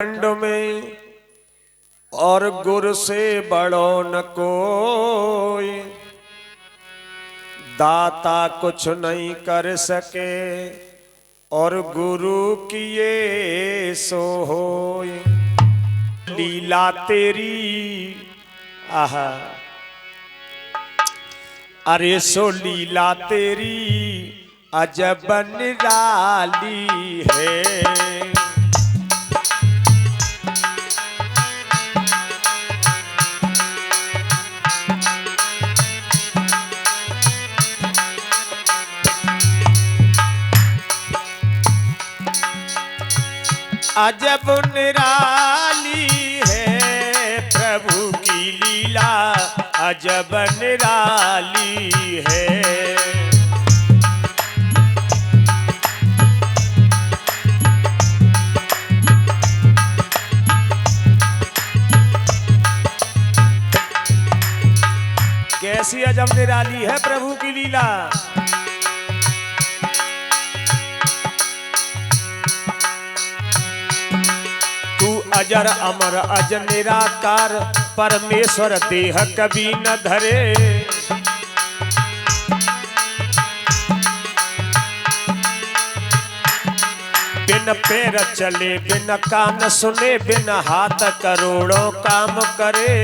खंड में और गुरु से बड़ो न कोई, दाता कुछ नहीं कर सके और गुरु किए सो होय। लीला तेरी आहा, अरे सो लीला तेरी अजब निराली है। अजब निराली है प्रभु की लीला, अजब निराली है। कैसी अजब निराली है प्रभु की लीला। अजर अमर अज निराकार, परमेश्वर देह कभी न धरे। बिन पैर चले बिन कान सुने, बिन हाथ करोड़ों काम करे।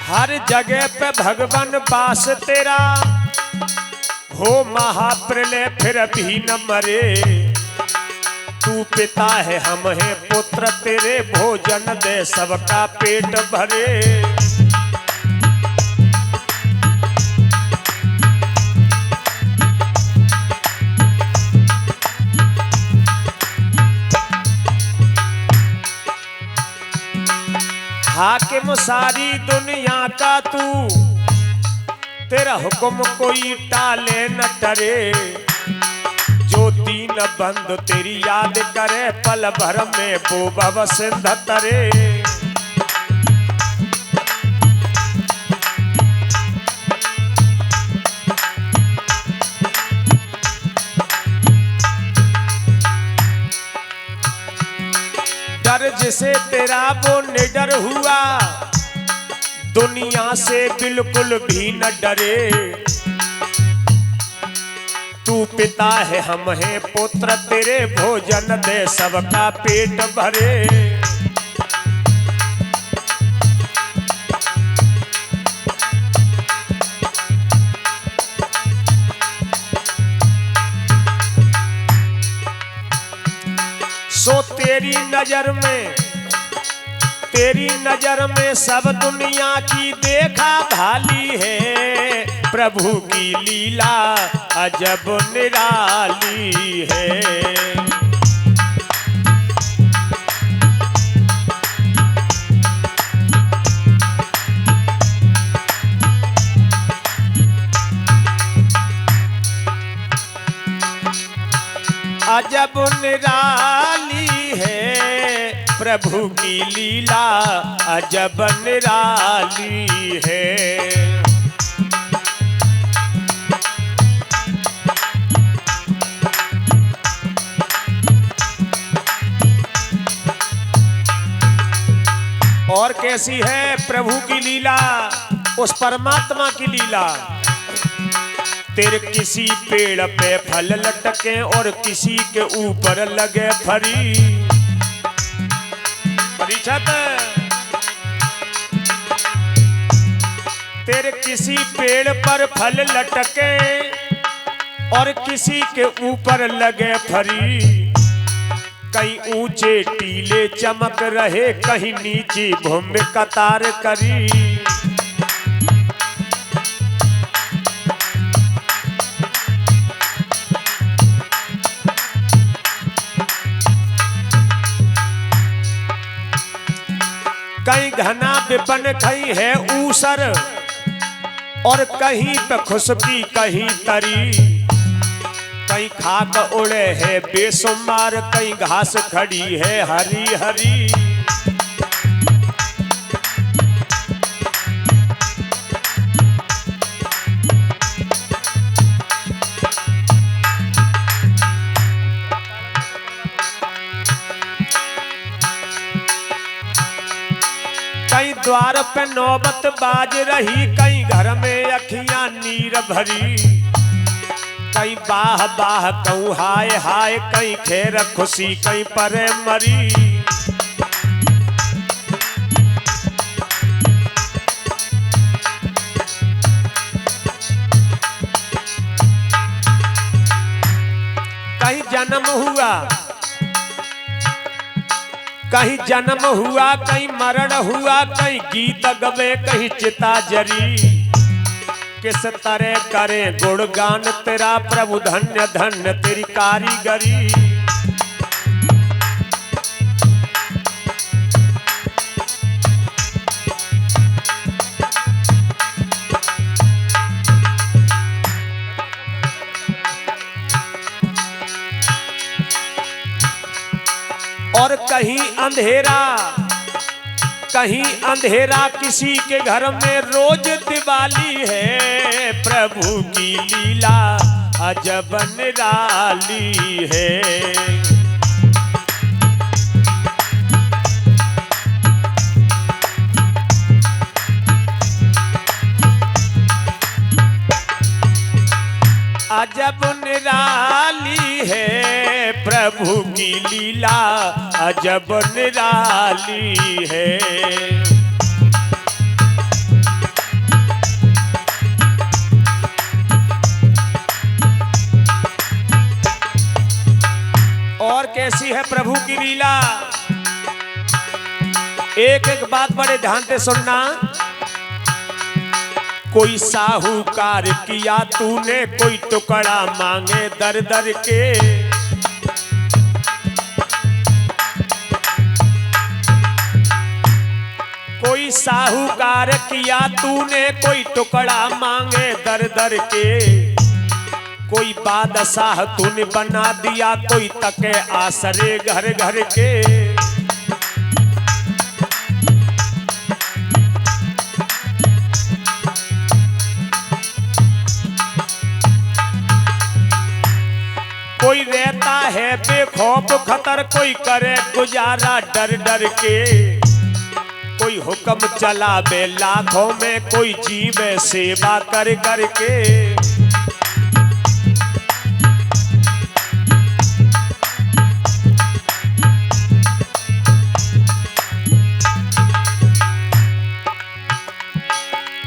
हर जगह पे भगवान वास तेरा, हो महाप्रलय फिर भी न मरे। तू पिता है हम हैं पुत्र तेरे, भोजन दे सबका पेट भरे। हाकिम सारी दुनिया का तू, तेरा हुक्म कोई टाले न डरे। जो दीन बंद तेरी याद करे, पल भर में वो भव सिंध तरे। डर जिसे तेरा वो निडर हुआ, दुनिया से बिल्कुल भी न डरे। तू पिता है हम हैं पुत्र तेरे, भोजन दे सबका पेट भरे। सो तेरी नजर में सब दुनिया की देखा भाली है। प्रभु की लीला अजब निराली है। अजब निराली है प्रभु की लीला, अजब निराली है। और कैसी है प्रभु की लीला, उस परमात्मा की लीला। तेरे किसी पेड़ पे फल लटके और किसी के ऊपर लगे फरी। परीक्षित, तेरे किसी पेड़ पर फल लटके और किसी के ऊपर लगे फरी। कहीं ऊंचे टीले चमक रहे, कहीं नीचे भूमि कतार करी। कहीं घना विपन कहीं है ऊसर, और कहीं पे खुशबी कहीं तरी। कहीं खाक उड़े है बेसुमार, कहीं घास खड़ी है हरी हरी। कहीं द्वार पे नौबत बाज रही, कहीं घर में अखियां नीर भरी, कहीं बाह बाह कहूँ हाय हाय, कहीं खेर खुशी कहीं परे मरी। कहीं जन्म हुआ, कहीं जन्म हुआ, कहीं मरण हुआ, कहीं गीत गवे कहीं चिता जरी। किस तरह करे गुणगान तेरा प्रभु, धन्य धन्य तेरी कारीगरी। और कहीं अंधेरा, कहीं अंधेरा किसी के घर में रोज दिवाली है। प्रभु की लीला अजब निराली है। अजब निराली है प्रभु की लीला, अजब निराली है। और कैसी है प्रभु की लीला, एक एक बात बड़े ध्यान से सुनना। कोई साहूकार किया तूने, कोई टुकड़ा मांगे दर दर के। कोई साहूकार किया तूने, कोई टुकड़ा मांगे दर दर के। कोई बादशाह तूने बना दिया, कोई तके आसरे घर घर के। कोई रहता है बेखौफ खतर, कोई करे गुजारा डर डर के। कोई हुक्म चलावे लाखों में, कोई जीवे सेवा कर कर के।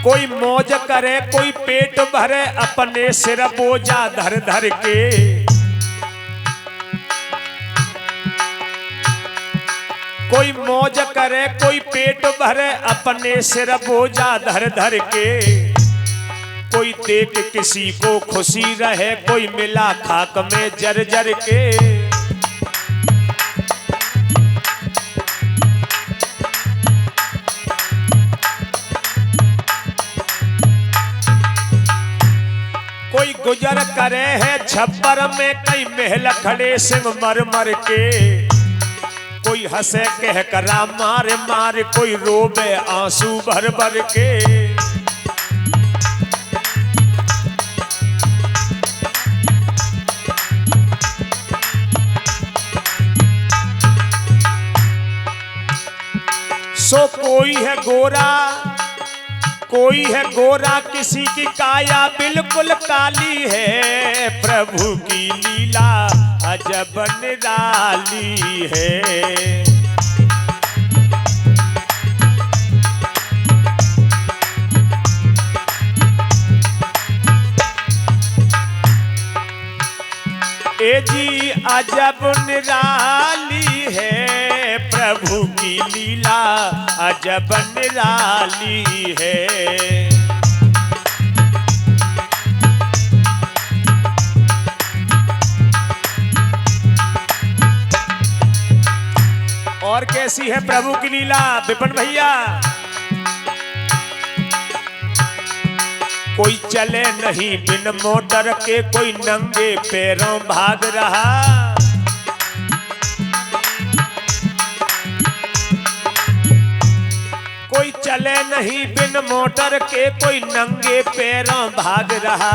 कोई मौज करे, कोई पेट भरे, अपने सिर बोझा धर धर के। कोई मौज करे, कोई पेट भरे, अपने सिर बोझा धर धर के। कोई देख किसी को खुशी रहे, कोई मिला खाक में जर जर के। कोई गुजर करे है छप्पर में, कई महल खड़े सिंह मर मर के। कोई हंसे कह करा मार मार, कोई रोबे आंसू भर भर के। सो कोई है गोरा, कोई है गोरा, किसी की काया बिल्कुल काली है। प्रभु की लीला अजब निराली है। ए जी अजब निराली है, प्रभु की लीला अजब निराली है। और कैसी है प्रभु की लीला विपिन भैया। कोई चले नहीं बिन मोटर के, कोई नंगे पैरों भाग रहा। कोई चले नहीं बिन मोटर के, कोई नंगे पैरों भाग रहा।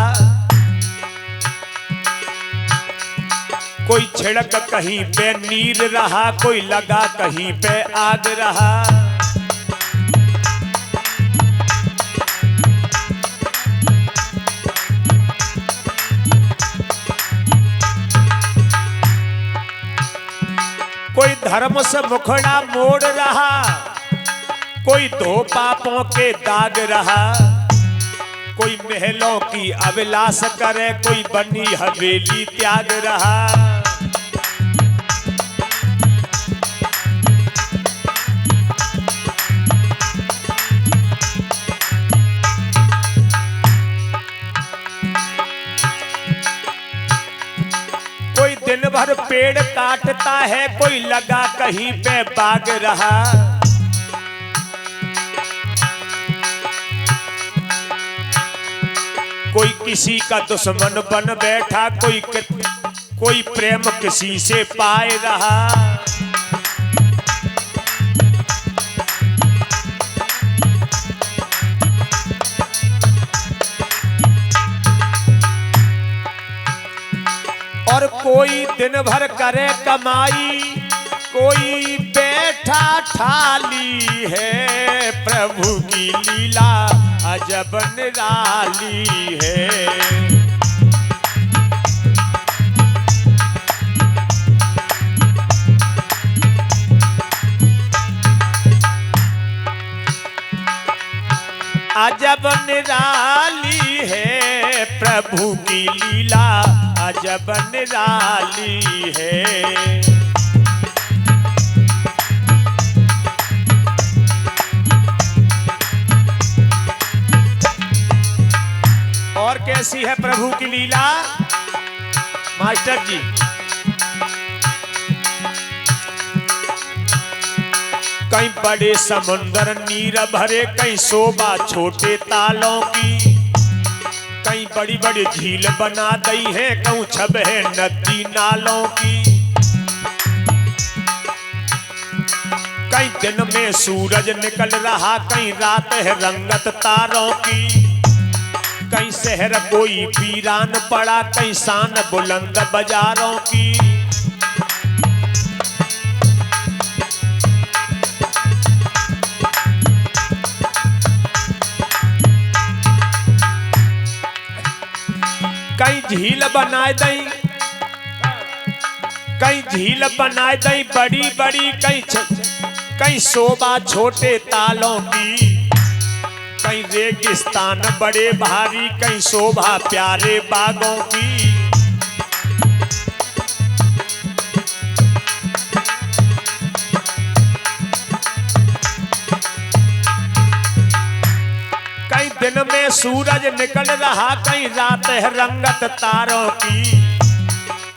कोई छिड़क कहीं पे नीर रहा, कोई लगा कहीं पे आग रहा। धर्म से मुखड़ा मोड़ रहा, कोई धो पापों के दाग रहा, कोई महलों की अभिलाष करे, कोई बनी हवेली त्याग रहा। कोई दिन भर पेड़ काटता है, कोई लगा कहीं पे बाग रहा। कोई किसी का दुश्मन बन बैठा, कोई प्रेम किसी से पाए रहा। और कोई दिन भर करे कमाई, कोई बैठा ठाली है। प्रभु की लीला अजब निराली है। अजब निराली है प्रभु की लीला, अजब निराली है। और कैसी है प्रभु की लीला मास्टर जी? कहीं बड़े समुंदर नीर भरे, कहीं शोभा छोटे तालों की, कहीं बड़ी बड़ी झील बना दी है, कहूँ छब है नदी नालों की। कहीं दिन में सूरज निकल रहा, कहीं रात है रंगत तारों की। कहीं शहर कोई वीरान पड़ा, कहीं शान बुलंद बाजारों की। कहीं झील बनाए दई, कहीं झील बनाए दई बड़ी बड़ी, कहीं शोभा छोटे तालों की। कहीं रेगिस्तान बड़े भारी, कहीं शोभा प्यारे बागों की। कहीं दिन में सूरज निकल रहा, कहीं रात है रंगत तारों की।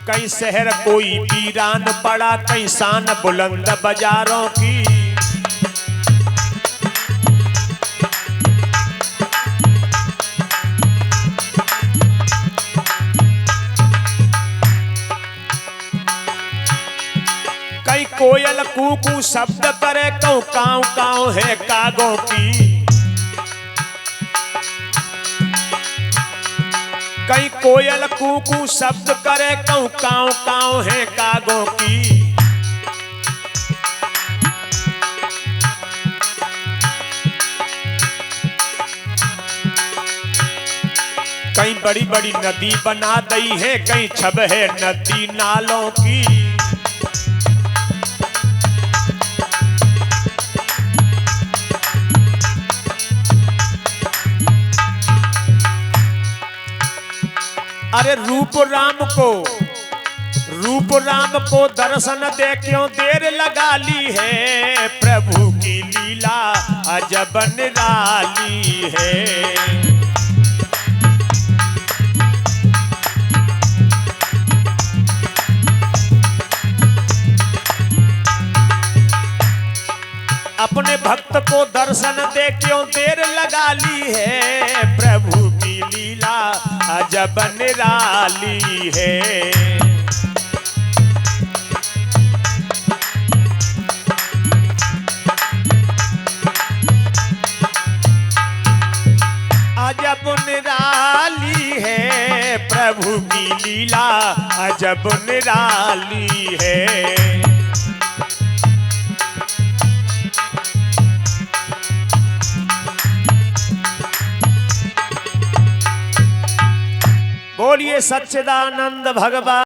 कहीं शहर कोई वीरान पड़ा, कहीं शान बुलंद बाजारों की। कहीं कोयल कूकू शब्द करे, कहूँ काऊ काऊ है कागों की। कहीं कोयल कूकू शब्द करे, कहूँ काऊ काऊ है कागों की। कहीं बड़ी बड़ी नदी बना दी है, कहीं छब है नदी नालों की। अरे रूप राम को दर्शन दे क्यों देर लगा ली है। प्रभु की लीला अजब निराली है। अपने भक्त को दर्शन दे क्यों देर लगा ली है। प्रभु की लीला अजब निराली है। अजब निराली है प्रभु की लीला, अजब निराली है। बोलिए सच्चिदानंद भगवान।